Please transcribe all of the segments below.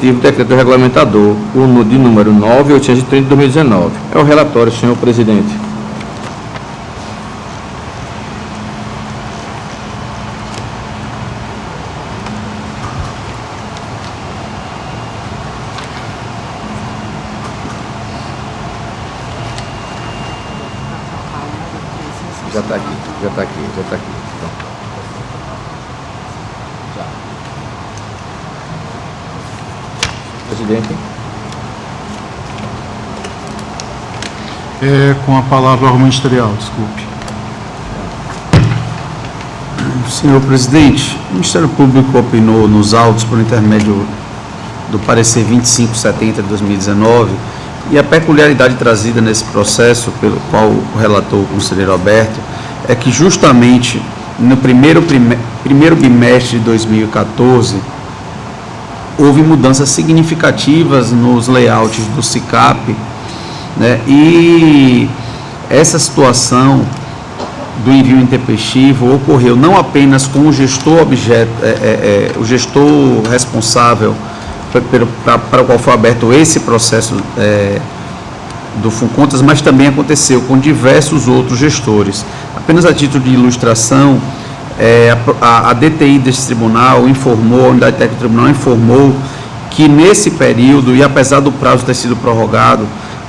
respectivo decreto regulamentador, o de número 9.830 de 2019. É o relatório, senhor presidente. Já está aqui. Então. Presidente. Com a palavra ao ministerial, desculpe. Senhor presidente, o Ministério Público opinou nos autos por intermédio do parecer 2570 de 2019 e a peculiaridade trazida nesse processo, pelo qual o relator, o conselheiro Alberto, é que justamente no primeiro bimestre de 2014 houve mudanças significativas nos layouts do SICAP, né? E essa situação do envio intempestivo ocorreu não apenas com o gestor o gestor responsável para o qual foi aberto esse processo do FUNCONTAS, mas também aconteceu com diversos outros gestores. Apenas a título de ilustração, a DTI desse tribunal informou, a unidade técnica do tribunal informou que nesse período, e apesar do prazo ter sido prorrogado,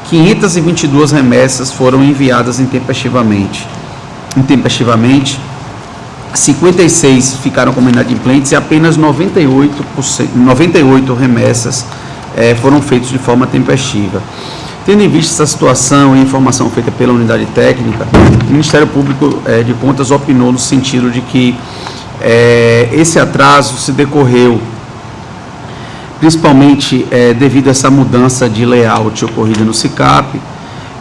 522 remessas foram enviadas intempestivamente. 56 ficaram como inadimplentes e apenas 98 remessas foram feitas de forma tempestiva. Tendo em vista essa situação e informação feita pela unidade técnica, o Ministério Público de Contas opinou no sentido de que esse atraso se decorreu principalmente devido a essa mudança de layout ocorrida no SICAP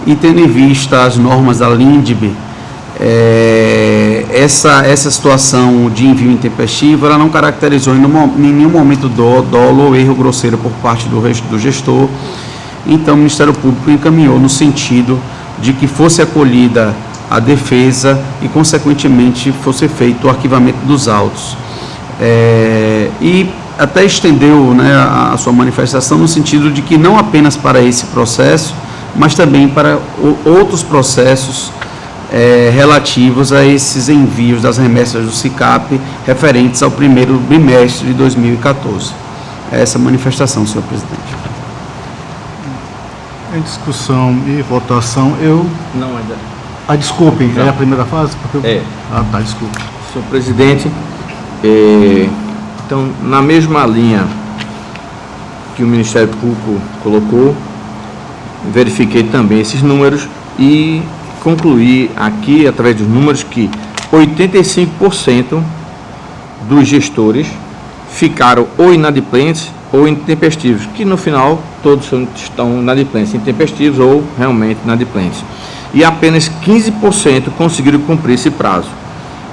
e tendo em vista as normas da LINDB, essa situação de envio intempestivo, ela não caracterizou em nenhum momento dolo ou erro grosseiro por parte do gestor. Então, o Ministério Público encaminhou no sentido de que fosse acolhida a defesa e, consequentemente, fosse feito o arquivamento dos autos. E até estendeu, né, a sua manifestação no sentido de que não apenas para esse processo, mas também para outros processos relativos a esses envios das remessas do SICAP referentes ao primeiro bimestre de 2014. Essa manifestação, senhor presidente. Em discussão e votação, Não, ainda. Desculpem, Já. é a primeira fase? Porque desculpe. Senhor presidente, então, na mesma linha que o Ministério Público colocou, verifiquei também esses números e concluí aqui, através dos números, que 85% dos gestores ficaram ou inadimplentes ou intempestivos, que no final todos estão inadimplentes, intempestivos ou realmente inadimplentes. E apenas 15% conseguiram cumprir esse prazo.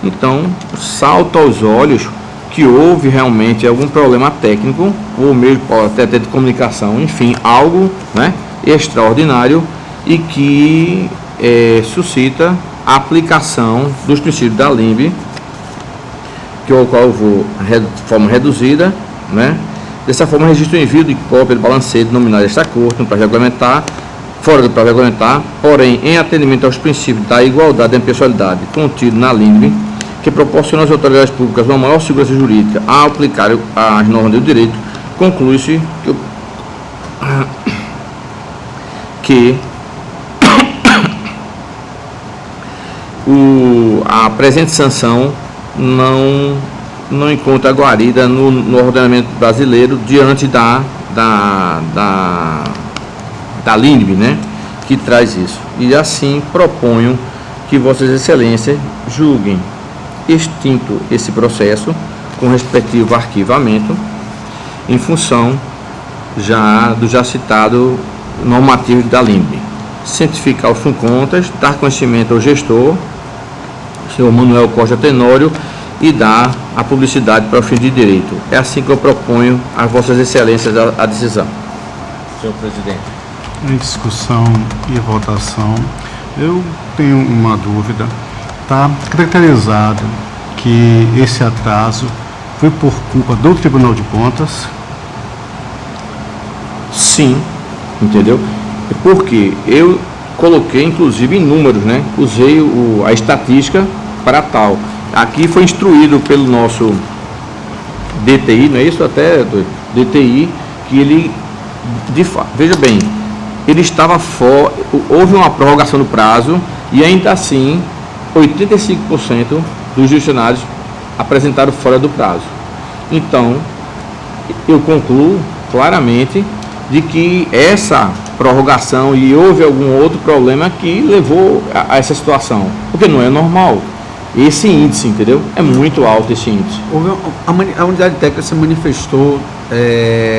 Então, salta aos olhos que houve realmente algum problema técnico, ou mesmo até de comunicação, enfim, algo, né, extraordinário e que suscita a aplicação dos princípios da LINDB, que o qual eu vou de forma reduzida, né? Dessa forma, registro o envio de cópia de balancete nominal desta Corte no prazo regulamentar, fora do prazo regulamentar, porém, em atendimento aos princípios da igualdade e impessoalidade contido na LINDB, que proporciona às autoridades públicas uma maior segurança jurídica ao aplicar as normas do direito, conclui-se que a presente sanção não encontra guarida no ordenamento brasileiro diante da LINDB, né, que traz isso. E assim proponho que Vossas Excelências julguem extinto esse processo com respectivo arquivamento em função do já citado normativo da LINDB. Cientificar os FUNCONTAS, dar conhecimento ao gestor, senhor Manuel Costa Tenório, e dar a publicidade para o fim de direito. É assim que eu proponho às Vossas Excelências a decisão. Senhor presidente. Em discussão e votação, eu tenho uma dúvida. Está caracterizado que esse atraso foi por culpa do Tribunal de Contas, Sim, entendeu? Porque eu coloquei, inclusive, em números, né? Usei a estatística para tal. Aqui foi instruído pelo nosso DTI, não é isso? Até DTI, que ele, de fato, veja bem, ele estava fora, houve uma prorrogação do prazo e ainda assim 85% dos gestionários apresentaram fora do prazo. Então, eu concluo claramente de que essa prorrogação e houve algum outro problema que levou a essa situação, porque não é normal. Esse índice, entendeu? É muito alto esse índice. A unidade técnica se manifestou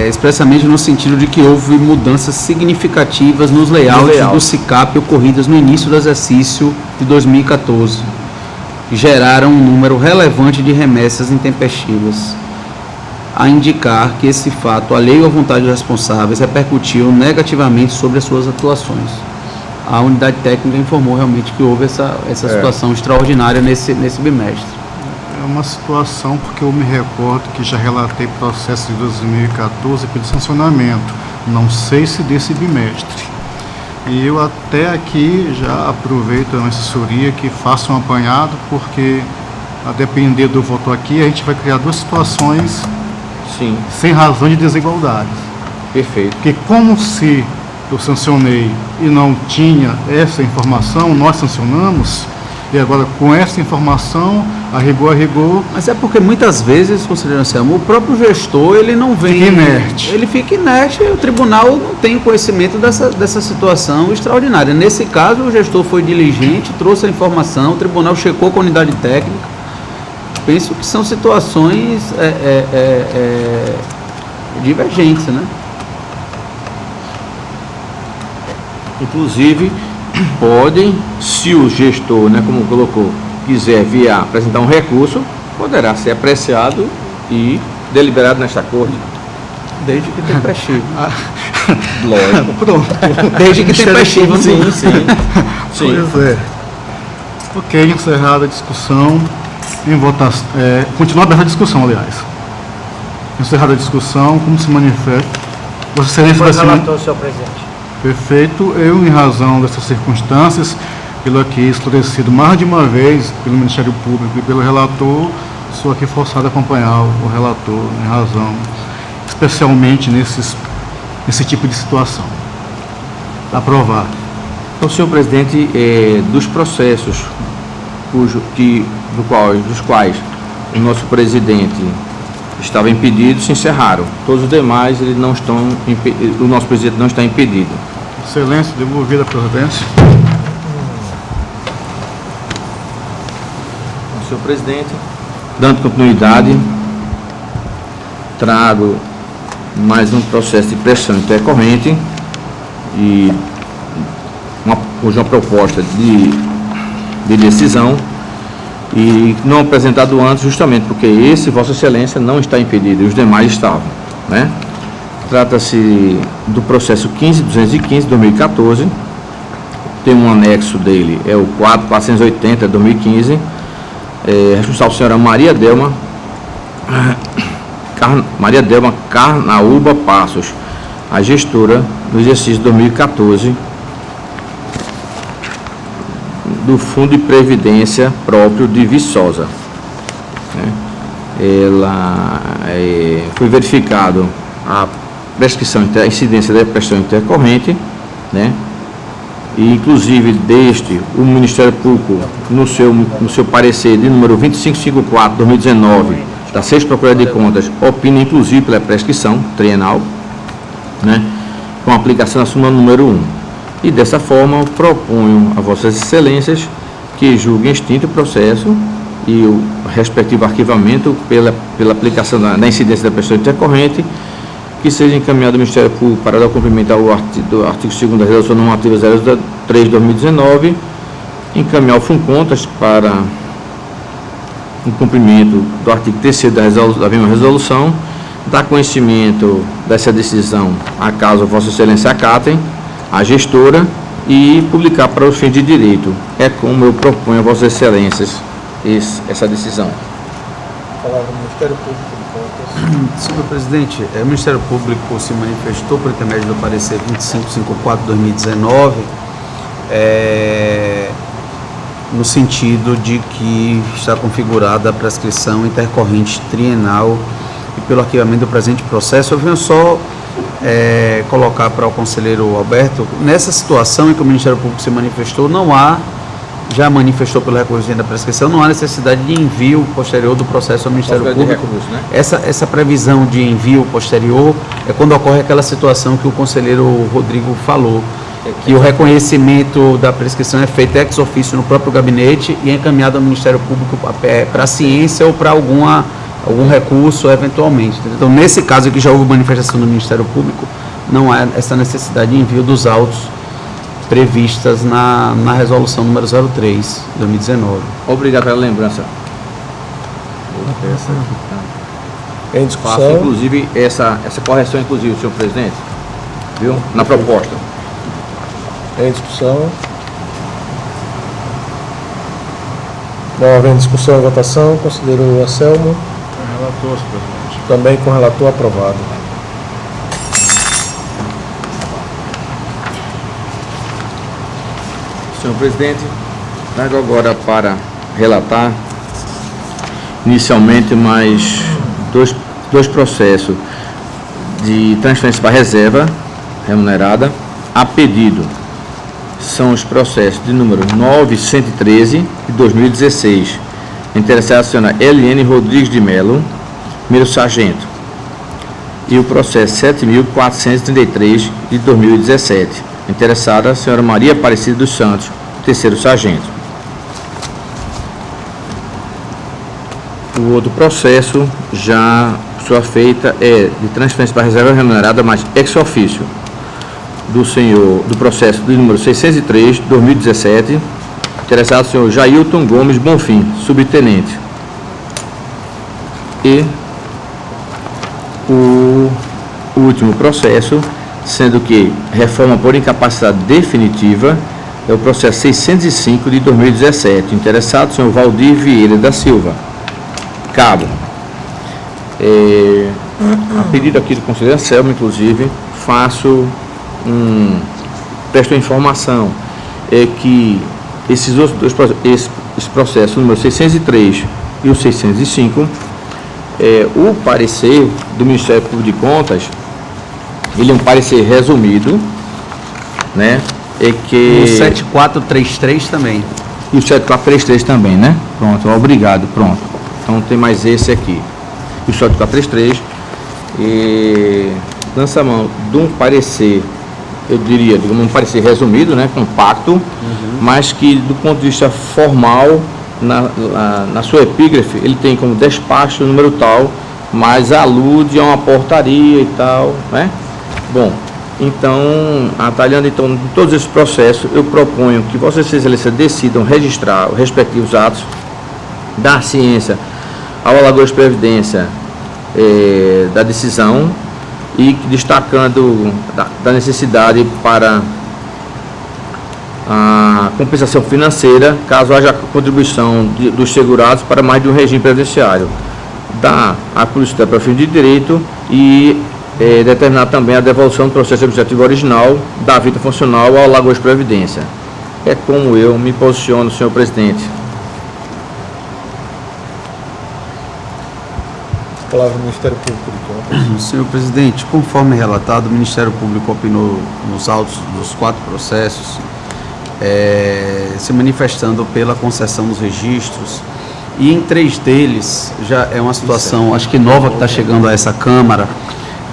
expressamente no sentido de que houve mudanças significativas nos layouts do SICAP ocorridas no início do exercício de 2014, que geraram um número relevante de remessas intempestivas, a indicar que esse fato, alheio à vontade dos responsáveis, repercutiu negativamente sobre as suas atuações. A unidade técnica informou realmente que houve essa situação extraordinária nesse bimestre. É uma situação porque eu me recordo que já relatei processo de 2014 pelo sancionamento, não sei se desse bimestre. E eu até aqui já aproveito a assessoria que faça um apanhado, porque a depender do voto aqui, a gente vai criar duas situações. Sim. Sem razão de desigualdades. Perfeito. Porque como se eu sancionei e não tinha essa informação, nós sancionamos, e agora com essa informação, a rigor. Mas é porque muitas vezes, conselheiro Anselmo, o próprio gestor, ele não vem... Fica inerte. Ele fica inerte e o tribunal não tem conhecimento dessa situação extraordinária. Nesse caso, o gestor foi diligente, trouxe a informação, o tribunal checou com a unidade técnica. Penso que são situações divergentes, né? Inclusive, podem, se o gestor, né, como colocou, quiser apresentar um recurso, poderá ser apreciado e deliberado nesta corte. Desde que tenha prestígio. Lógico. Pronto. Desde que tenha prestígio. Sim. Pois é. Ok, encerrada a discussão. Em votação, continuar aberta a discussão, aliás. Encerrada a discussão, como se manifesta? Vossa Excelência vai se relator, senhor presidente. Perfeito. Eu, em razão dessas circunstâncias, pelo aqui esclarecido mais de uma vez pelo Ministério Público e pelo relator, sou aqui forçado a acompanhar o relator em razão, especialmente nesse tipo de situação. Aprovado. Então, senhor presidente, dos processos dos quais o nosso presidente estava impedido, se encerraram. Todos os demais, o nosso presidente não está impedido. Excelência, devolvida a presidência. Senhor presidente, dando continuidade, trago mais um processo de pressão intercorrente e uma proposta de decisão e não apresentado antes, justamente porque esse, Vossa Excelência, não está impedido e os demais estavam, né? Trata-se do processo 15.215/2014, tem um anexo dele, é o 4.480/2015, responsável a senhora Maria Delma Carnaúba Passos, a gestora do exercício 2014 do Fundo de Previdência próprio de Viçosa, né? Ela foi verificado a prescrição, a incidência da prescrição intercorrente, né? E inclusive o Ministério Público no seu parecer de número 2554/2019 da 6ª Procuradoria de Contas opina inclusive pela prescrição trienal, né? Com aplicação da súmula número 1. E dessa forma proponho a Vossas Excelências que julguem extinto o processo e o respectivo arquivamento pela aplicação da incidência da prescrição intercorrente, que seja encaminhado ao Ministério Público para dar cumprimento ao artigo 2º da Resolução Normativa 03/2019, encaminhar ao FUNCONTAS para o cumprimento do artigo 3º da mesma resolução, dar conhecimento dessa decisão a caso Vossa Excelência acatem, a gestora, e publicar para os fins de direito. É como eu proponho a Vossas Excelências essa decisão. Falar do Ministério Público de Contas. Senhor presidente, o Ministério Público se manifestou por intermédio do parecer 2554/2019, no sentido de que está configurada a prescrição intercorrente trienal e pelo arquivamento do presente processo. Eu venho só colocar para o conselheiro Alberto, nessa situação em que o Ministério Público se manifestou, já manifestou pelo recurso da prescrição, não há necessidade de envio posterior do processo ao Ministério Público. Recurso, né? Essa previsão de envio posterior é quando ocorre aquela situação que o conselheiro Rodrigo falou, que o reconhecimento da prescrição é feito ex officio no próprio gabinete e é encaminhado ao Ministério Público para a ciência ou para algum recurso eventualmente. Então, nesse caso aqui já houve manifestação do Ministério Público, não há essa necessidade de envio dos autos previstas na resolução número 03, de 2019. Obrigado pela lembrança. Em discussão. Faço, inclusive, essa correção, inclusive, senhor presidente, viu? Na proposta. Em discussão. Não havendo discussão e votação, considero o Anselmo. Relator, senhor presidente. Também com o relator aprovado. Senhor presidente, trago agora para relatar inicialmente mais dois processos de transferência para reserva remunerada a pedido. São os processos de número 913 de 2016. Interessada a senhora Eliane Rodrigues de Melo, primeiro sargento. E o processo 7.433 de 2017. Interessada a senhora Maria Aparecida dos Santos, terceiro sargento. O outro processo, já sua feita, é de transferência para reserva remunerada, mas ex officio, do processo do número 603, de 2017, interessado o senhor Jailton Gomes Bonfim, subtenente. E o último processo, sendo que reforma por incapacidade definitiva, é o processo 605 de 2017. Interessado, senhor Valdir Vieira da Silva, cabo. A pedido aqui do conselheiro Anselmo, inclusive, presto a informação que esses outros esse processo, o número 603 e o 605, o parecer do Ministério Público de Contas, ele é um parecer resumido, né? O 7433 também. E o 7433 também, né? Pronto, obrigado, pronto. Então tem mais esse aqui. E o 7433 lança a mão de um parecer, eu diria, um parecer resumido, né? Compacto, mas que do ponto de vista formal, na sua epígrafe, ele tem como despacho o número tal, mas alude a uma portaria e tal, né? Bom, então, atalhando então todos esses processos, eu proponho que Vossa Excelência decidam registrar os respectivos atos, dar ciência ao Alagoas Previdência da decisão e destacando da necessidade para a compensação financeira, caso haja contribuição dos segurados para mais de um regime previdenciário, da a Polícia para fim de direito e determinar também a devolução do processo administrativo original da vida funcional ao Alagoas Previdência. É como eu me posiciono, senhor presidente. Palavra do Ministério Público de Contas. Senhor presidente, conforme relatado, o Ministério Público opinou nos autos dos 4 processos, se manifestando pela concessão dos registros, e em 3 deles já é uma situação, acho que nova, que está chegando a essa Câmara.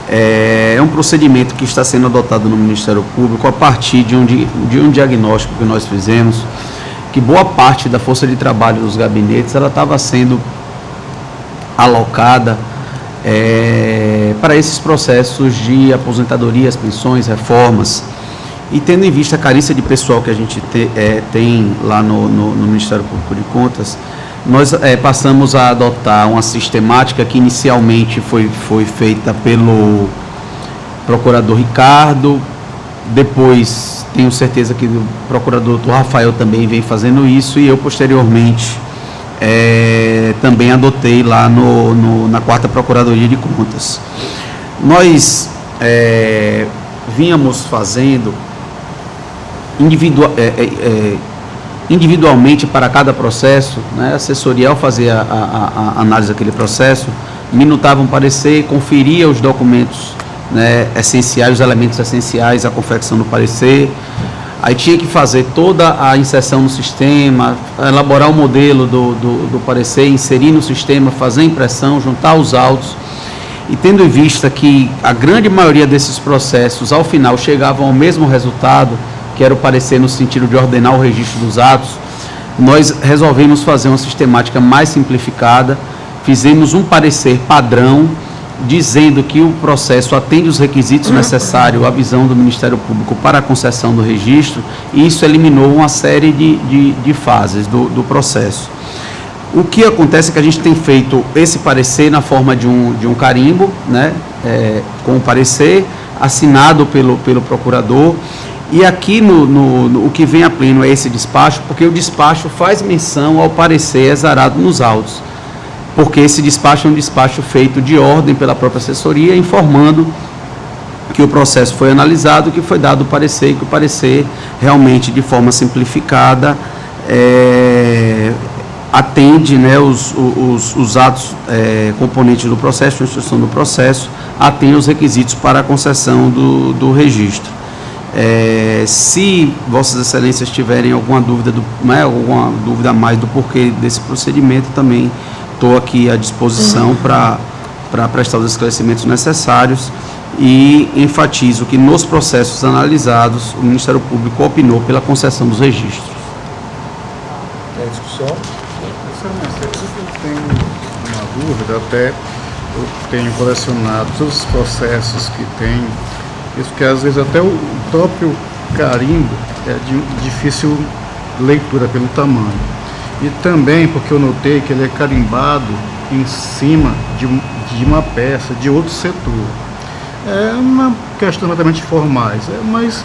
É um procedimento que está sendo adotado no Ministério Público a partir de um diagnóstico que nós fizemos, que boa parte da força de trabalho dos gabinetes ela estava sendo alocada para esses processos de aposentadorias, pensões, reformas, e tendo em vista a carência de pessoal que a gente tem lá no Ministério Público de Contas, nós passamos a adotar uma sistemática que inicialmente foi feita pelo procurador Ricardo, depois tenho certeza que o procurador Rafael também vem fazendo isso, e eu posteriormente também adotei lá na 4ª Procuradoria de Contas. Nós vínhamos fazendo individualmente para cada processo, né? A assessoria, ao fazer a análise daquele processo, minutava um parecer, conferia os documentos, né, essenciais, os elementos essenciais à confecção do parecer. Aí tinha que fazer toda a inserção no sistema, elaborar o modelo do parecer, inserir no sistema, fazer a impressão, juntar os autos. E tendo em vista que a grande maioria desses processos, ao final, chegavam ao mesmo resultado, que era o parecer no sentido de ordenar o registro dos atos, nós resolvemos fazer uma sistemática mais simplificada, fizemos um parecer padrão, dizendo que o processo atende os requisitos necessários à visão do Ministério Público para a concessão do registro, e isso eliminou uma série de fases do processo. O que acontece é que a gente tem feito esse parecer na forma de um carimbo, né, com o parecer assinado pelo procurador, e aqui o que vem a pleno é esse despacho, porque o despacho faz menção ao parecer exarado nos autos, porque esse despacho é um despacho feito de ordem pela própria assessoria, informando que o processo foi analisado, que foi dado o parecer, e que o parecer realmente, de forma simplificada, atende, né, os atos componentes do processo, a instrução do processo, atende os requisitos para a concessão do registro. Se Vossas Excelências tiverem alguma dúvida, alguma dúvida a mais do porquê desse procedimento, também estou aqui à disposição para prestar os esclarecimentos necessários, e enfatizo que nos processos analisados o Ministério Público opinou pela concessão dos registros. Tem discussão? Eu tenho uma dúvida, até eu tenho colecionado todos os processos que tem, isso que às vezes até o próprio carimbo é de difícil leitura pelo tamanho. E também porque eu notei que ele é carimbado em cima de uma peça de outro setor. É uma questão exatamente formais, mas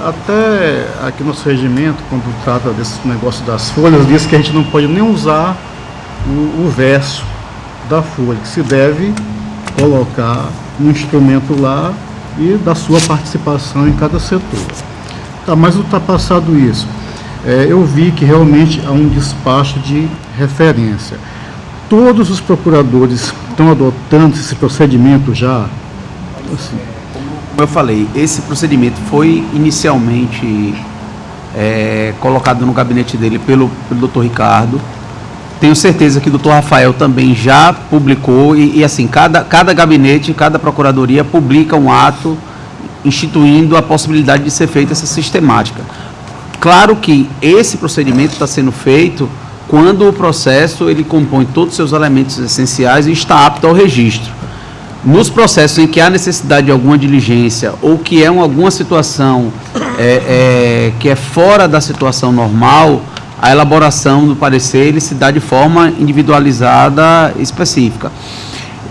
até aqui no nosso regimento, quando trata desse negócio das folhas, diz que a gente não pode nem usar o verso da folha, que se deve colocar um instrumento lá e da sua participação em cada setor. Tá, mas ultrapassado isso, eu vi que realmente há um despacho de referência. Todos os procuradores estão adotando esse procedimento já? Assim. Como eu falei, esse procedimento foi inicialmente colocado no gabinete dele pelo Dr. Ricardo. Tenho certeza que o Dr. Rafael também já publicou, e assim, cada gabinete, cada procuradoria publica um ato instituindo a possibilidade de ser feita essa sistemática. Claro que esse procedimento está sendo feito quando o processo ele compõe todos os seus elementos essenciais e está apto ao registro. Nos processos em que há necessidade de alguma diligência ou que é alguma situação que é fora da situação normal, a elaboração do parecer ele se dá de forma individualizada específica.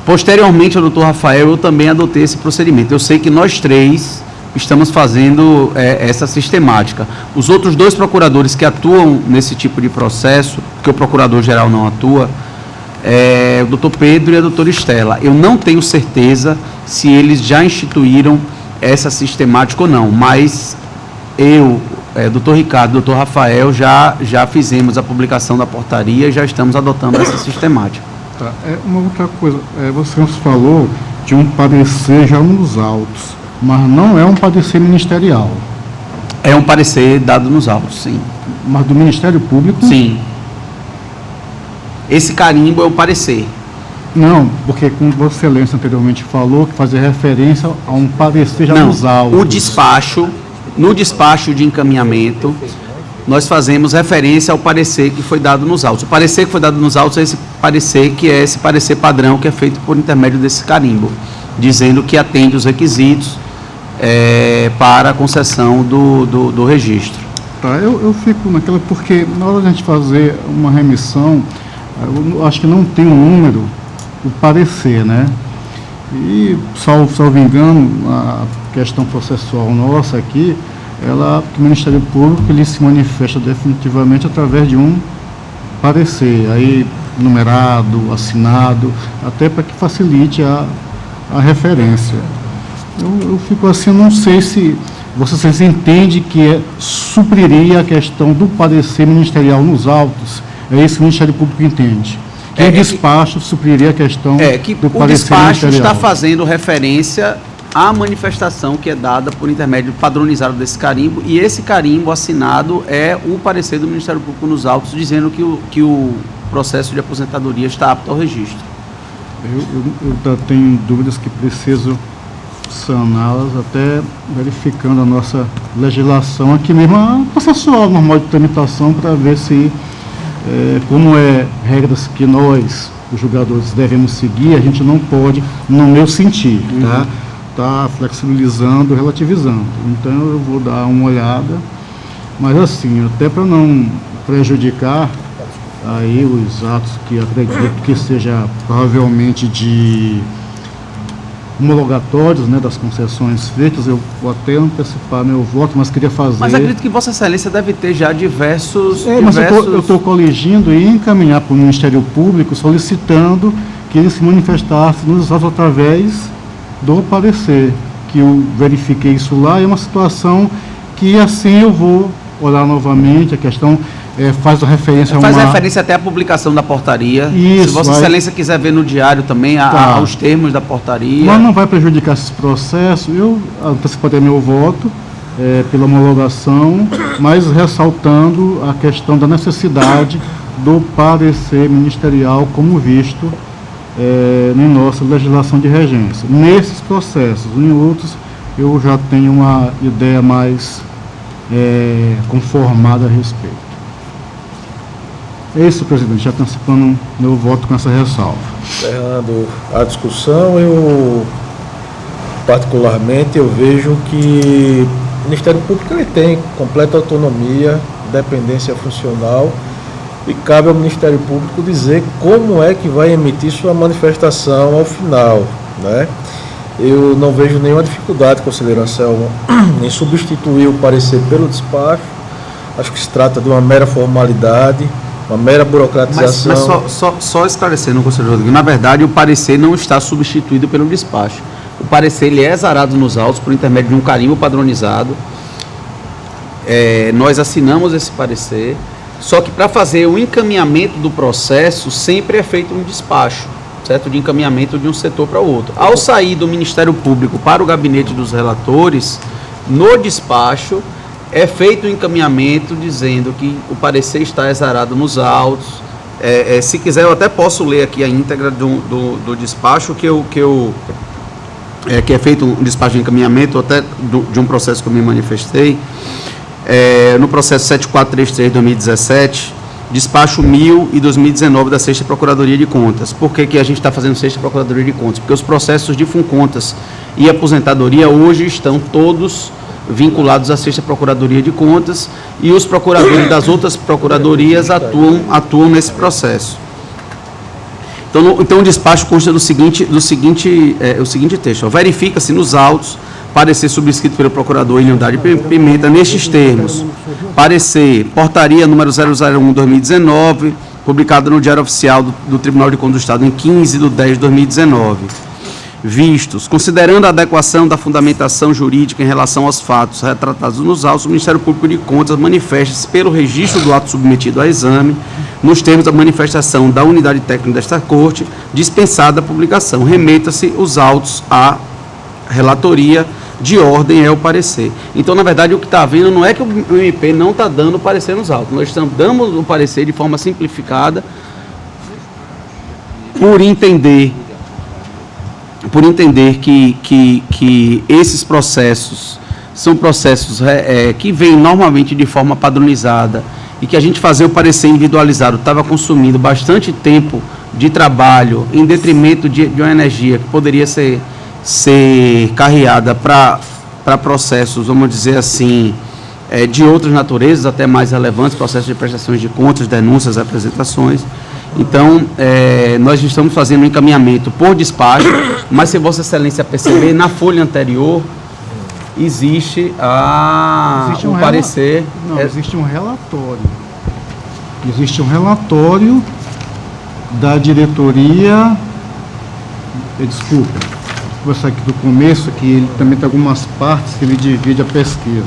Posteriormente ao Dr. Rafael, eu também adotei esse procedimento. Eu sei que nós três estamos fazendo essa sistemática. Os outros dois procuradores que atuam nesse tipo de processo, porque o procurador-geral não atua, o Dr. Pedro e a doutora Estela. Eu não tenho certeza se eles já instituíram essa sistemática ou não, mas eu, Dr. Ricardo e Dr. Rafael já fizemos a publicação da portaria e já estamos adotando essa sistemática. Tá. Uma outra coisa, você nos falou de um parecer já nos autos, mas não é um parecer ministerial. É um parecer dado nos autos, sim. Mas do Ministério Público? Sim. Esse carimbo é um parecer. Não, porque como Vossa Excelência anteriormente falou, que fazia referência a um parecer já nos autos. No despacho de encaminhamento, nós fazemos referência ao parecer que foi dado nos autos. O parecer que foi dado nos autos é esse parecer padrão que é feito por intermédio desse carimbo, dizendo que atende os requisitos para a concessão do registro. Tá, eu fico naquela, porque na hora de a gente fazer uma remissão, eu acho que não tem um número, o parecer, né? E, salvo engano, a questão processual nossa aqui, o Ministério Público ele se manifesta definitivamente através de um parecer, aí numerado, assinado, até para que facilite a referência. Eu fico assim, não sei se vocês entendem que supriria a questão do parecer ministerial nos autos. É isso que o Ministério Público entende. Que o despacho supriria a questão que do o parecer despacho ministerial. está fazendo referência à manifestação que é dada por intermédio padronizado desse carimbo, e esse carimbo assinado é o parecer do Ministério Público nos autos, dizendo que o processo de aposentadoria está apto ao registro. Eu tenho dúvidas que preciso saná-las, até verificando a nossa legislação aqui mesmo, a processual normal de tramitação, para ver se, como regras que nós, os julgadores, devemos seguir, a gente não pode, no meu sentir, tá flexibilizando, relativizando. Então eu vou dar uma olhada, mas assim, até para não prejudicar aí os atos que acredito que seja provavelmente de homologatórios, né, das concessões feitas, eu vou até antecipar meu voto, mas queria fazer... Mas acredito que Vossa Excelência deve ter já diversos... Mas eu estou coligindo e encaminhar para o Ministério Público solicitando que ele se manifestasse nos autos através do parecer, que eu verifiquei isso lá, é uma situação que assim eu vou olhar novamente, a questão faz referência a uma... Faz referência até à publicação da portaria. Isso, se Vossa Excelência quiser ver no diário também aos termos da portaria. Mas não vai prejudicar esses processos. Eu anteciparia meu voto pela homologação, mas ressaltando a questão da necessidade do parecer ministerial como visto em nossa legislação de regência. Nesses processos, em outros, eu já tenho uma ideia mais conformada a respeito. É isso, presidente, já antecipando meu voto com essa ressalva. Encerrando a discussão, particularmente, eu vejo que o Ministério Público ele tem completa autonomia, independência funcional, e cabe ao Ministério Público dizer como é que vai emitir sua manifestação ao final, né? Eu não vejo nenhuma dificuldade, conselheiro Anselmo, em substituir o parecer pelo despacho. Acho que se trata de uma mera formalidade, uma mera burocratização. Mas só esclarecendo, conselheiro Rodrigo, na verdade o parecer não está substituído pelo despacho. O parecer ele é exarado nos autos por intermédio de um carimbo padronizado. Nós assinamos esse parecer, só que para fazer o encaminhamento do processo sempre é feito um despacho, certo? De encaminhamento de um setor para o outro. Ao sair do Ministério Público para o gabinete dos relatores, no despacho é feito o encaminhamento dizendo que o parecer está exarado nos autos. Se quiser, eu até posso ler aqui a íntegra do despacho que é feito um despacho de encaminhamento até de um processo que eu me manifestei. No processo 7433-2017, despacho 1000 e 2019 da 6ª Procuradoria de Contas. Por que a gente está fazendo 6ª Procuradoria de Contas? Porque os processos de Funcontas e aposentadoria hoje estão todos vinculados à 6ª Procuradoria de Contas, e os procuradores das outras procuradorias atuam nesse processo. Então o despacho consta do seguinte texto: verifica-se nos autos parecer subscrito pelo procurador Ilhondade Pimenta nestes termos: parecer, portaria número 001/2019, publicada no Diário Oficial do Tribunal de Contas do Estado em 15/10/2019. Vistos, considerando a adequação da fundamentação jurídica em relação aos fatos retratados nos autos, o Ministério Público de Contas manifesta-se pelo registro do ato submetido a exame, nos termos da manifestação da unidade técnica desta Corte, dispensada a publicação. Remeta-se os autos à relatoria, de ordem é o parecer. Então, na verdade, o que está havendo não é que o MP não está dando o parecer nos autos, nós estamos dando o parecer de forma simplificada, por entender que esses processos são processos que vêm normalmente de forma padronizada, e que a gente fazer o parecer individualizado estava consumindo bastante tempo de trabalho em detrimento de uma energia que poderia ser carreada para processos, vamos dizer assim, de outras naturezas, até mais relevantes, processos de prestações de contas, denúncias, apresentações. Então, nós estamos fazendo um encaminhamento por despacho, mas se Vossa Excelência perceber, na folha anterior existe um parecer... Não, existe um relatório. Existe um relatório da diretoria, desculpa, vou começar aqui do começo, que ele também tem algumas partes que ele divide a pesquisa.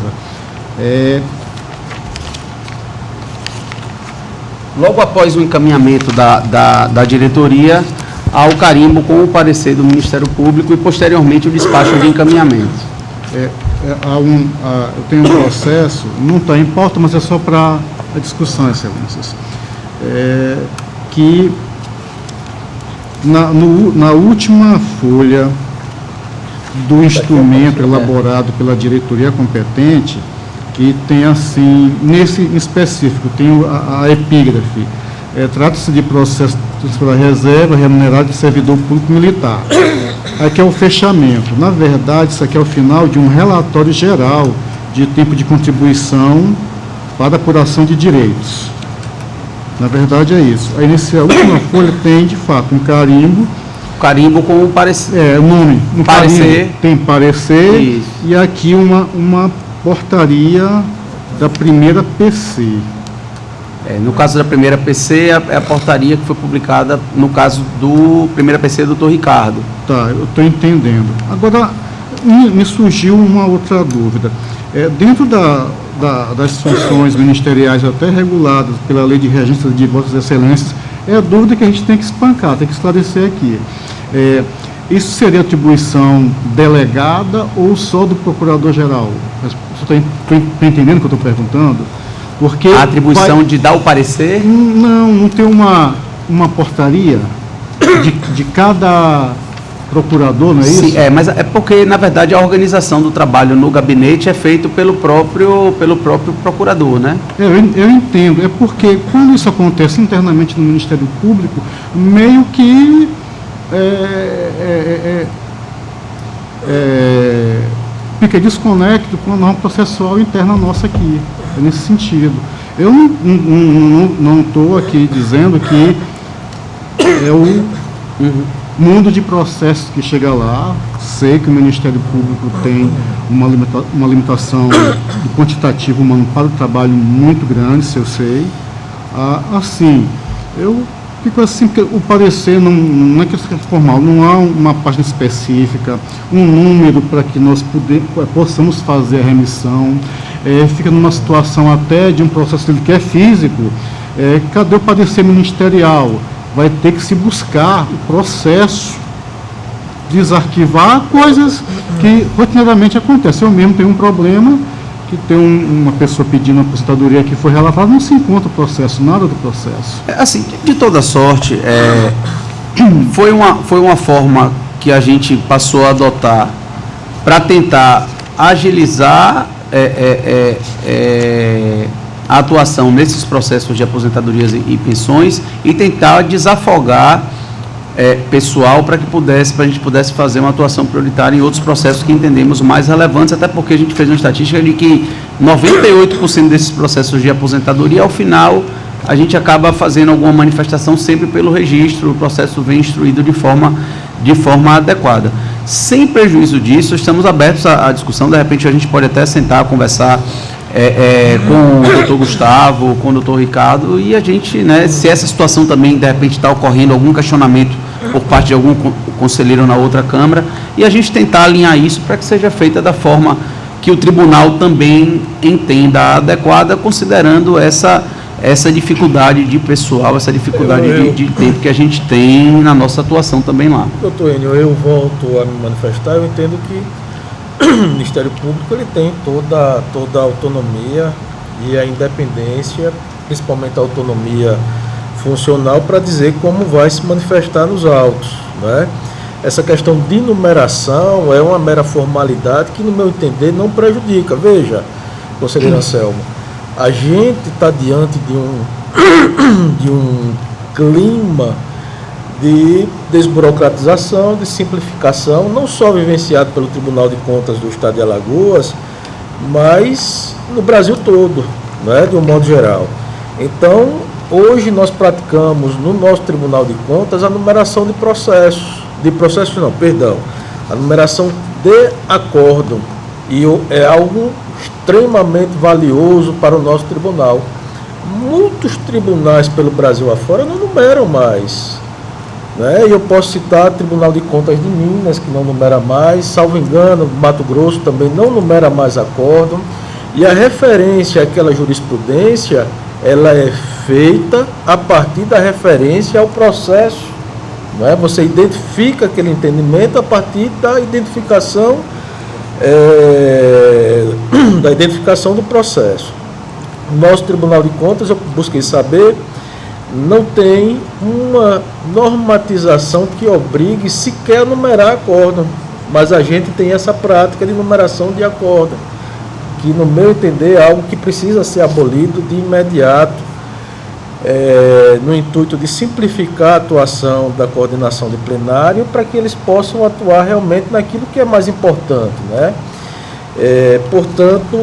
Logo após o encaminhamento da diretoria ao carimbo com o parecer do Ministério Público e posteriormente o despacho de encaminhamento. Eu tenho um processo, não está em pauta, mas é só para a discussão, excelências, que na última folha do instrumento elaborado pela diretoria competente, que tem assim, nesse em específico, tem a epígrafe, trata-se de processo pela reserva remunerada de servidor público militar. Aqui é o fechamento. Na verdade, isso aqui é o final de um relatório geral de tempo de contribuição para apuração de direitos. Na verdade é isso. Aí nessa última folha tem, de fato, um carimbo. Carimbo com o parecer. O nome. No parecer. Carimbo tem parecer. Isso. E aqui uma portaria da primeira PC. No caso da primeira PC, é a portaria que foi publicada no caso do primeira PC do Dr. Ricardo. Tá, eu estou entendendo. Agora, me surgiu uma outra dúvida. Dentro das funções ministeriais até reguladas pela Lei de Regência de Vossas Excelências, é a dúvida que a gente tem que espancar, tem que esclarecer aqui. Isso seria atribuição delegada ou só do Procurador-Geral? Você está entendendo o que eu estou perguntando? Porque a atribuição de dar o parecer? Não tem uma portaria de cada procurador, não é isso? Sim, mas é porque, na verdade, a organização do trabalho no gabinete é feito pelo próprio procurador, né? Eu entendo. É porque, quando isso acontece internamente no Ministério Público, meio que fica desconecto com a norma processual interna nossa aqui. É nesse sentido. Eu não estou aqui dizendo que é o mundo de processos que chega lá. Sei que o Ministério Público tem uma limitação do quantitativo humano para o trabalho muito grande, se eu sei. Assim, eu fico assim, porque o parecer não é questão formal, não há uma página específica, um número para que nós possamos fazer a remissão. Fica numa situação até de um processo que é físico. Cadê o parecer ministerial? Vai ter que se buscar o processo, desarquivar coisas que rotineiramente acontecem. Eu mesmo tenho um problema, que tem uma pessoa pedindo aposentadoria que foi relatada, não se encontra o processo, nada do processo. Assim, de toda sorte, foi uma forma que a gente passou a adotar para tentar agilizar a atuação nesses processos de aposentadorias e pensões e tentar desafogar pessoal para que a gente pudesse fazer uma atuação prioritária em outros processos que entendemos mais relevantes, até porque a gente fez uma estatística de que 98% desses processos de aposentadoria, ao final, a gente acaba fazendo alguma manifestação sempre pelo registro, o processo vem instruído de forma adequada. Sem prejuízo disso, estamos abertos à discussão, de repente a gente pode até sentar, conversar com o doutor Gustavo, com o doutor Ricardo, e a gente, se essa situação também, de repente, está ocorrendo algum questionamento por parte de algum conselheiro na outra Câmara, e a gente tentar alinhar isso para que seja feita da forma que o tribunal também entenda adequada, considerando essa dificuldade de pessoal, essa dificuldade de tempo que a gente tem na nossa atuação também lá. Doutor Enio, eu volto a me manifestar, eu entendo que o Ministério Público ele tem toda a autonomia e a independência, principalmente a autonomia funcional, para dizer como vai se manifestar nos autos, né? Essa questão de numeração é uma mera formalidade que, no meu entender, não prejudica. Veja, conselheiro Anselmo, a gente está diante de um clima de desburocratização, de simplificação, não só vivenciado pelo Tribunal de Contas do Estado de Alagoas, mas no Brasil todo, né, de um modo geral. Então, hoje nós praticamos no nosso Tribunal de Contas a numeração de processos, a numeração de acórdão, e é algo extremamente valioso para o nosso tribunal. muitos tribunais pelo Brasil afora não numeram mais. Né? E eu posso citar o Tribunal de Contas de Minas, que não numera mais, salvo engano, Mato Grosso também não numera mais acórdão. E a referência àquela jurisprudência, ela é feita a partir da referência ao processo. Né? Você identifica aquele entendimento a partir da identificação do processo. Nosso Tribunal de Contas, eu busquei saber, não tem uma normatização que obrigue sequer a numerar acórdão, mas a gente tem essa prática de numeração de acórdão, que no meu entender é algo que precisa ser abolido de imediato, no intuito de simplificar a atuação da coordenação de plenário para que eles possam atuar realmente naquilo que é mais importante, né? Portanto,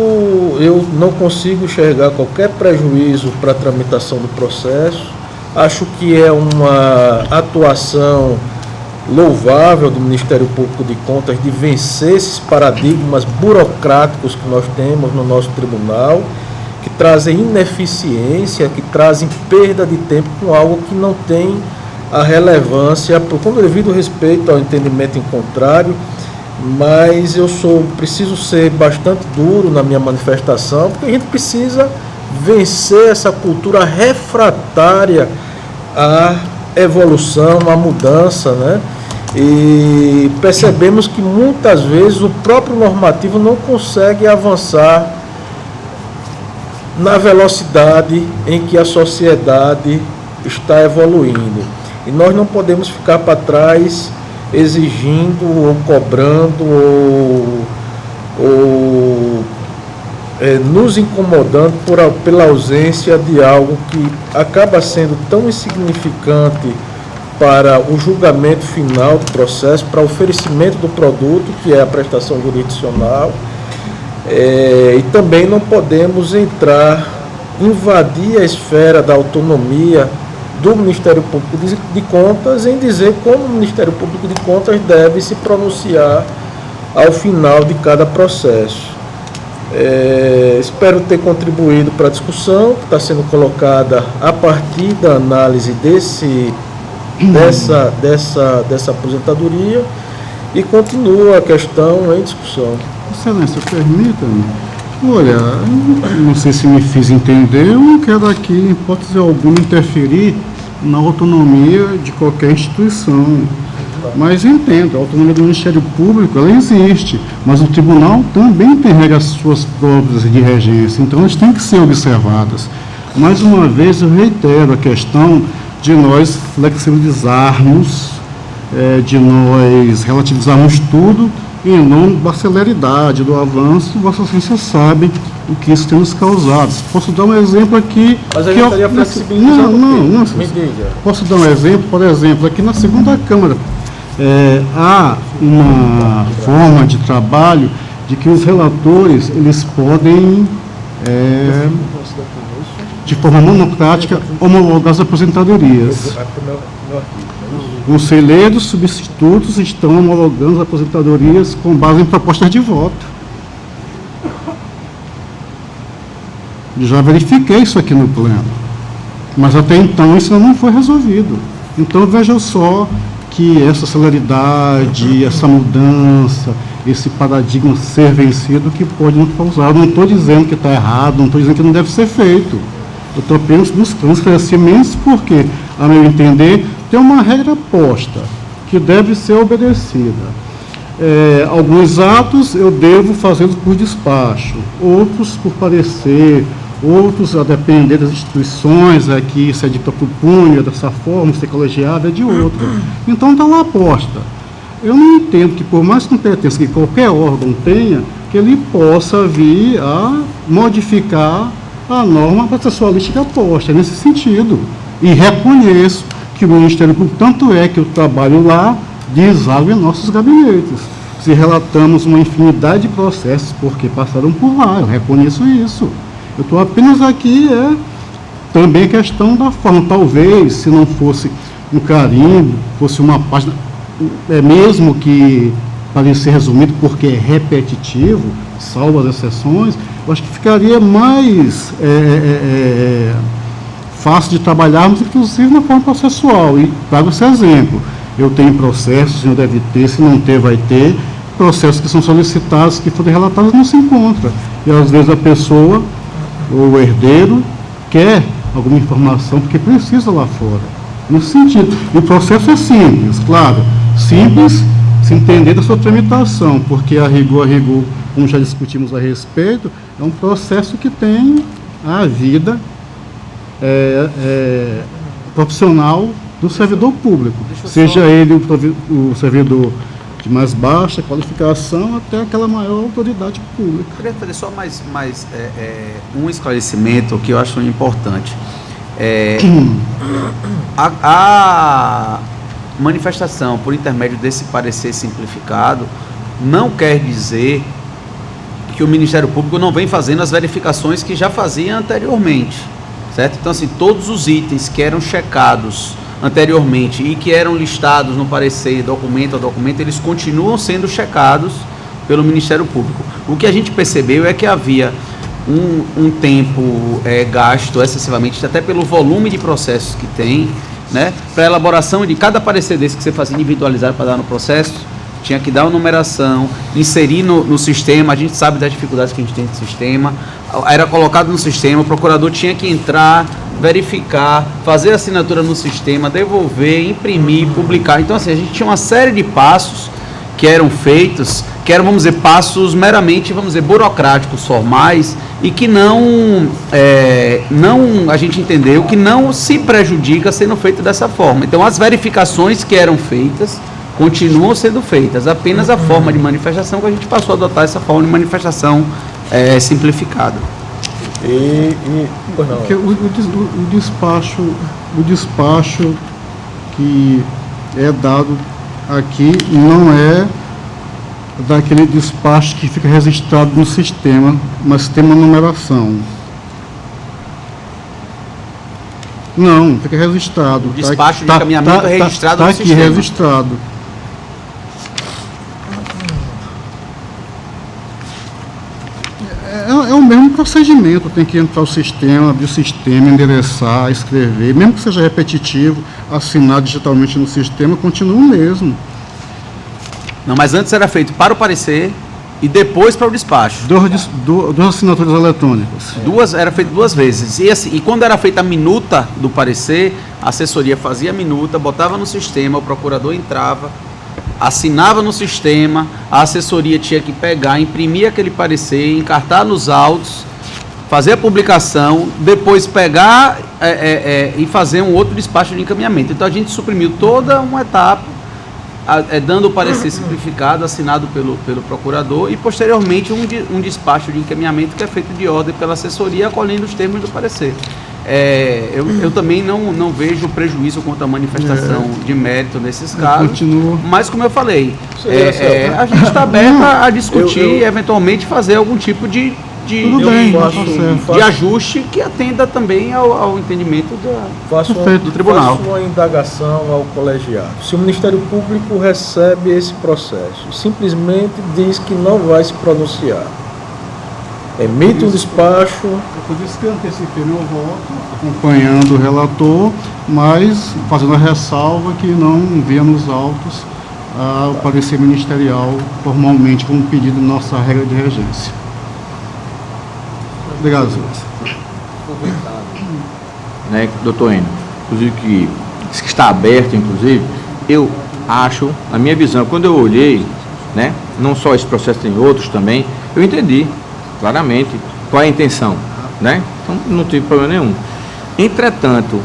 eu não consigo enxergar qualquer prejuízo para a tramitação do processo. Acho que é uma atuação louvável do Ministério Público de Contas de vencer esses paradigmas burocráticos que nós temos no nosso tribunal, que trazem ineficiência, que trazem perda de tempo com algo que não tem a relevância, com devido respeito ao entendimento em contrário. Mas eu preciso ser bastante duro na minha manifestação, porque a gente precisa vencer essa cultura refratária à evolução, à mudança, né? E percebemos que muitas vezes o próprio normativo não consegue avançar na velocidade em que a sociedade está evoluindo. E nós não podemos ficar para trás exigindo ou cobrando ou nos incomodando pela ausência de algo que acaba sendo tão insignificante para o julgamento final do processo, para o oferecimento do produto, que é a prestação jurisdicional. E também não podemos invadir a esfera da autonomia do Ministério Público de Contas em dizer como o Ministério Público de Contas deve se pronunciar ao final de cada processo. Espero ter contribuído para a discussão que está sendo colocada a partir da análise dessa aposentadoria, e continua a questão em discussão. Excelência, permita-me. Olha, não sei se me fiz entender, eu não quero aqui, em hipótese alguma, interferir na autonomia de qualquer instituição. Mas entendo, a autonomia do Ministério Público, ela existe, mas o tribunal também tem regras suas próprias de regência, então elas têm que ser observadas. Mais uma vez, eu reitero a questão de nós flexibilizarmos, de nós relativizarmos tudo, em nome da celeridade, do avanço. Vossa Excelência sabe o que isso tem nos causado. Posso dar um exemplo aqui... Mas a gente estaria flexibilizando. Não. Me diga. Posso dar um exemplo? Por exemplo, aqui na segunda Câmara, há uma forma de trabalho de que os relatores, eles podem, de forma monocrática, homologar as aposentadorias. Conselheiros substitutos estão homologando as aposentadorias com base em propostas de voto. Já verifiquei isso aqui no pleno, mas até então isso não foi resolvido. Então veja só que essa celeridade, essa mudança, esse paradigma ser vencido que pode nos causar. Eu não estou dizendo que está errado, não estou dizendo que não deve ser feito. Eu estou apenas buscando esclarecimentos porque, a meu entender, tem uma regra posta que deve ser obedecida. Alguns atos eu devo fazê-los por despacho, outros por parecer, outros a depender das instituições, aqui se é de próprio punho, dessa forma, se é colegiado, é de outra. Então está lá posta. Eu não entendo que, por mais competência que qualquer órgão tenha, que ele possa vir a modificar a norma processualística posta, nesse sentido. E reconheço que o Ministério Público, tanto é que eu trabalho lá, deságua em nossos gabinetes. Se relatamos uma infinidade de processos, porque passaram por lá, eu reconheço isso. Eu estou apenas aqui, também a questão da forma. Talvez, se não fosse um carimbo, fosse uma página, mesmo que parecer resumido porque é repetitivo, salvo as exceções, eu acho que ficaria mais fácil de trabalharmos, inclusive na forma processual. E trago esse exemplo. Eu tenho processos, o senhor deve ter, se não ter, vai ter, processos que são solicitados, que forem relatados, não se encontra. E às vezes a pessoa, ou o herdeiro, quer alguma informação porque precisa lá fora. Nesse sentido. E o processo é simples, claro. Simples se entender da sua tramitação, porque a rigor, como já discutimos a respeito, é um processo que tem a vida profissional do servidor público, seja ele o servidor de mais baixa qualificação até aquela maior autoridade pública. Eu queria fazer só mais um esclarecimento que eu acho importante. A manifestação por intermédio desse parecer simplificado não quer dizer que o Ministério Público não vem fazendo as verificações que já fazia anteriormente, certo? Então, assim, todos os itens que eram checados anteriormente e que eram listados no parecer, documento a documento, eles continuam sendo checados pelo Ministério Público. O que a gente percebeu é que havia um tempo gasto excessivamente, até pelo volume de processos que tem, né, para a elaboração de cada parecer desse que você fazia individualizado para dar no processo, tinha que dar uma numeração, inserir no sistema, a gente sabe das dificuldades que a gente tem no sistema, era colocado no sistema, o procurador tinha que entrar, verificar, fazer a assinatura no sistema, devolver, imprimir, publicar. Então, assim, a gente tinha uma série de passos que eram feitos, que eram, vamos dizer, passos meramente, vamos dizer, burocráticos, formais, e que não a gente entendeu que não se prejudica sendo feito dessa forma. Então, as verificações que eram feitas continuam sendo feitas, apenas a forma de manifestação que a gente passou a adotar essa forma de manifestação simplificada. Porque o despacho que é dado aqui não é daquele despacho que fica registrado no sistema, mas tem uma numeração. Não, fica registrado. O despacho de encaminhamento é registrado no sistema. Está aqui registrado. É o mesmo procedimento, tem que entrar o sistema, abrir o sistema, endereçar, escrever, mesmo que seja repetitivo, assinar digitalmente no sistema, continua o mesmo. Não, mas antes era feito para o parecer e depois para o despacho. Duas assinaturas eletrônicas. Era feito 2 vezes. E quando era feita a minuta do parecer, a assessoria fazia a minuta, botava no sistema, o procurador entrava, assinava no sistema, a assessoria tinha que pegar, imprimir aquele parecer, encartar nos autos, fazer a publicação, depois pegar e fazer um outro despacho de encaminhamento. Então a gente suprimiu toda uma etapa, dando o parecer simplificado, assinado pelo procurador, e posteriormente um despacho de encaminhamento que é feito de ordem pela assessoria, acolhendo os termos do parecer. Eu também não vejo prejuízo quanto à manifestação de mérito nesses casos, mas como eu falei, a gente está aberta a discutir e eventualmente fazer algum tipo de ajuste que atenda também ao entendimento do tribunal. Faço uma indagação ao colegiado. Se o Ministério Público recebe esse processo, simplesmente diz que não vai se pronunciar, emite um despacho. Por isso que eu antecipei meu voto, acompanhando o relator, mas fazendo a ressalva que não via nos autos o parecer ministerial formalmente como pedido na nossa regra de regência. Obrigado, senhor. Né, doutor Enio, inclusive que está aberto, inclusive, eu acho, na minha visão, quando eu olhei, né, não só esse processo, tem outros também, eu entendi claramente qual é a intenção, né? Então não tive problema nenhum. Entretanto,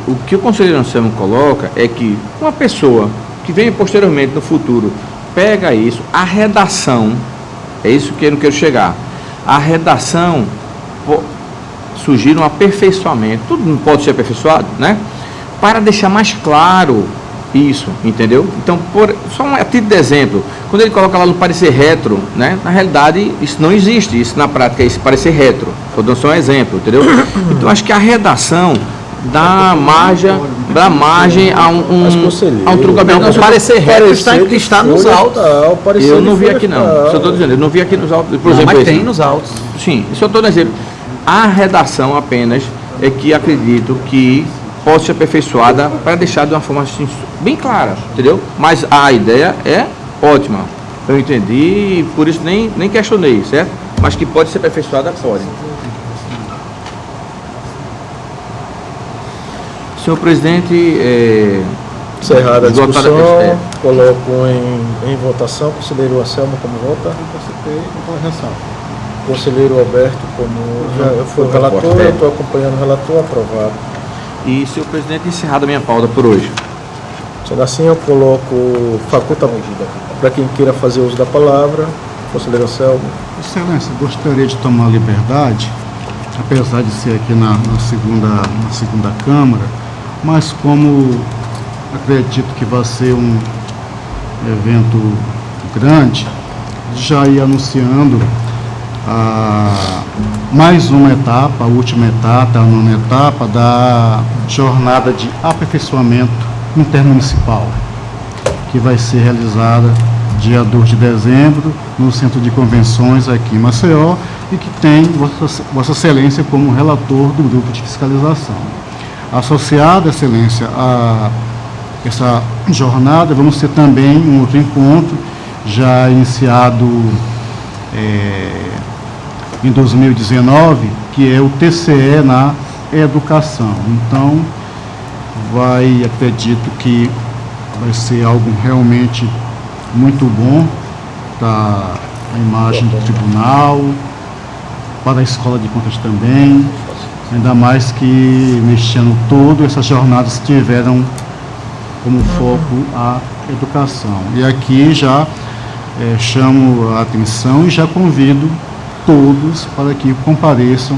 o que o conselheiro Anselmo coloca é que uma pessoa que vem posteriormente no futuro pega isso, a redação, é isso que eu não quero chegar, a redação surgir um aperfeiçoamento, tudo não pode ser aperfeiçoado, né? Para deixar mais claro isso, entendeu? Então, só a título de exemplo, quando ele coloca lá no parecer retro, né? Na realidade, isso não existe, isso na prática é esse parecer retro. Estou dando só um exemplo, entendeu? Então, acho que a redação dá margem dá margem a um truncamento. Não, o parecer reto está nos autos. Eu não vi aqui não. Só estou dizendo, eu não vi aqui nos autos. Por exemplo, mas tem nos autos. Sim, só estou dizendo. A redação apenas é que acredito que pode ser aperfeiçoada para deixar de uma forma assim, bem clara, entendeu? Mas a ideia é ótima. Eu entendi, por isso nem questionei, certo? Mas que pode ser aperfeiçoada, pode. Senhor presidente, encerrada a discussão, esgotada, coloco em votação. Conselheiro Anselmo, como vota? Conselheiro Alberto, como já foi o relator, eu estou acompanhando o relator, aprovado. E, senhor presidente, encerrada a minha pauta por hoje. Sendo assim, eu coloco faculta para quem queira fazer uso da palavra. Conselheiro Anselmo. Excelência, gostaria de tomar liberdade, apesar de ser aqui na segunda Câmara, mas como acredito que vai ser um evento grande, já ir anunciando mais uma etapa, a última etapa, a nona etapa da jornada de aperfeiçoamento intermunicipal, que vai ser realizada dia 2 de dezembro no Centro de Convenções aqui em Maceió e que tem Vossa Excelência como relator do grupo de fiscalização. Associado, Excelência, a essa jornada, vamos ter também um outro encontro já iniciado em 2019, que é o TCE na educação. Então, acredito que vai ser algo realmente muito bom para a imagem do tribunal, para a Escola de Contas também, ainda mais que neste ano todo essas jornadas tiveram como foco a educação. E aqui já chamo a atenção e já convido todos para que compareçam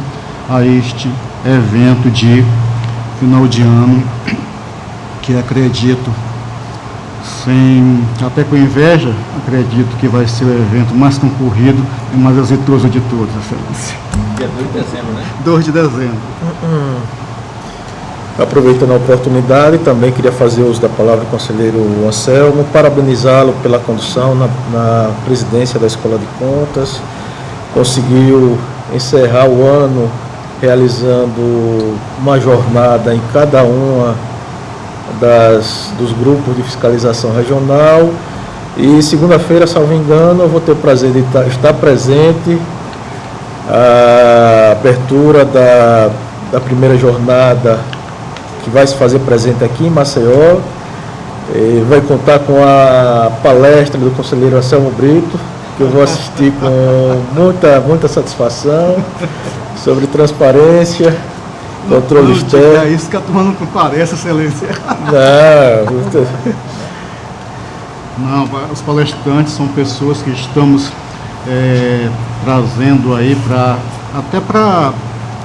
a este evento de final de ano, que acredito, até com inveja, acredito que vai ser o evento mais concorrido e mais exitoso de todos, Excelência. Dia 2 de dezembro, né? 2 de dezembro. Aproveitando a oportunidade, também queria fazer uso da palavra do conselheiro Anselmo, parabenizá-lo pela condução na presidência da Escola de Contas. Conseguiu encerrar o ano realizando uma jornada em cada uma dos grupos de fiscalização regional. E segunda-feira, salvo engano, eu vou ter o prazer de estar presente a abertura da primeira jornada que vai se fazer presente aqui em Maceió. Vai contar com a palestra do conselheiro Anselmo Brito, que eu vou assistir com muita satisfação, sobre transparência, controle externo. É isso que a turma não comparece, Excelência. Não, os palestrantes são pessoas que estamos trazendo aí para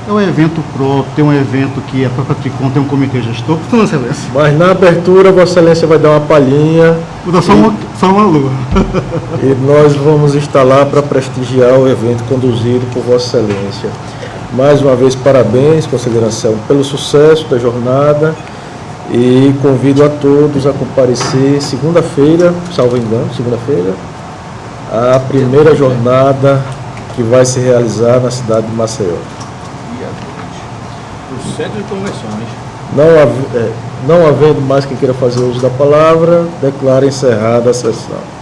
é um evento próprio, tem um evento que a própria Tricom tem um comitê gestor, portanto, Excelência. Mas na abertura, Vossa Excelência vai dar uma palhinha. Vou dar só uma lua. E nós vamos estar lá para prestigiar o evento conduzido por Vossa Excelência. Mais uma vez, parabéns, conselheiro Anselmo, pelo sucesso da jornada e convido a todos a comparecer segunda-feira, salvo engano, segunda-feira, a primeira jornada que vai se realizar na cidade de Maceió. O Centro de Convenções. Não havendo mais quem queira fazer uso da palavra, declaro encerrada a sessão.